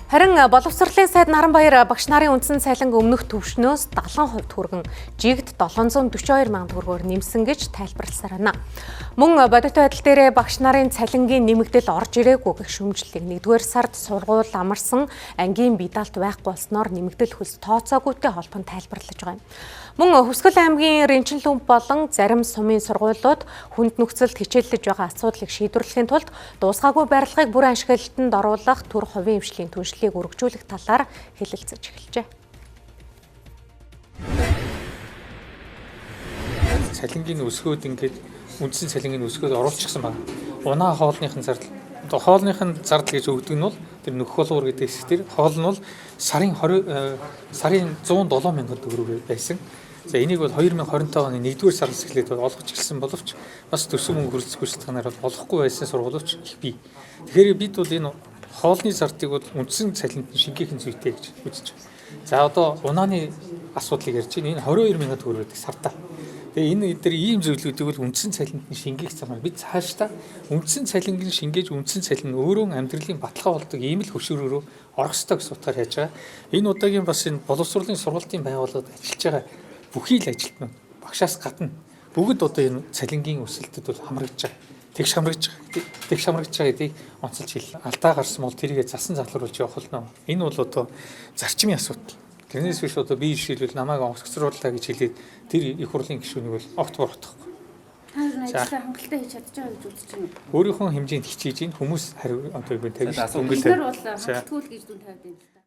Харин боловсролын сайд Наранбаяр багш нарын үндсэн цалинг өмнөх төвшнөөс 70% хүргэн жигд 742 мянган төгрөгөөр нэмсэн гэж тайлбарласаар байна. Мөн бодит байдал дээр багш нарын цалингийн нэмэгдэл орж ирээгүй гэх шүүмжлэлийг 1-р сард сургууль амарсан ангийн бие даалт байхгүй болсноор нэмэгдэл хөлс тооцоогүйтэй холбон тайлбарлаж байгаа юм. Мөн Хүсгэл аймгийн Рэнчинлүмб болон зарим сумын сургуулиуд хүнд нөхцөлд хичээллэж байгаа асуудлыг шийдвэрлэхийн тулд дуусгаагүй барилгыг бүрэн ашиглалтанд оруулах төр хувийн эмчлийн түншлэлийг өргөжүүлэх талаар хэлэлцэж эхэлжээ. Цалингийн өсгөөд ингээд үндсэн цалингийн өсгөөд оруулчихсан байна. Унаа хоолныхын зардал. Хоолныхын зардал гэж өгдөг нь бол тэр нөх болгоор гэдэг хэсэг тэр хоол нь бол сарын 107 мянган төгрөг байсан. За энийг бол 2025 оны 1-р сараас эхлээд олгож эхэлсэн боловч бас төсөв мөнгө хөрөлцөх үйлчлэгээр бол олохгүй байсан сургуулиуч их бий. Тэгэхээр бид бол энэ хоолны зардыг бол үндсэн цалинд шингээхэн зүйтэй гэж үзэж байна. За одоо унааны асуудлыг ярьж байна. Энэ 22 мянган төгрөг гэдэг сартаа. Тэгээ энэ дээр ийм зөвлөгүүдийг бол үндсэн цалинд шингээх замаар бид цаашдаа үндсэн цалинг шингээж үндсэн цалин өөрөө амьдралын баталгаа болдог ийм л хөшөөрөөрөө орох ёстой гэсэн утгаар яаж байгаа. Энэ удаагийн бас энэ боловсролын сургалтын байгууллагад ажиллаж байгаа бүхий л ажилтнууд багшаас гадна бүгд одоо энэ цалингийн өсөлтөд бол хамрагдж байгаа. Тэгш хамрагдж байгаа гэдгийг онцолж хэл. Алдаа гарсан бол тэрийгэ засан залруулж явах болно. Энэ бол одоо зарчмын асуудал. Тэрнээс биш одоо би жишээлбэл намайг огцрууллаа гэж хэлээд тэр их хурлын гишүүнийг бол огт буруутгахгүй. Та юу ажлаа хангалттай хийж чадчих байгаа гэж үзэж байна. Өөрийнхөө хэмжээнд хичээж ийн хүмүүс хариу одоо юу тавьж өнгөлөөр бол хангалтгүй л гэж дүн тавьд юм л та.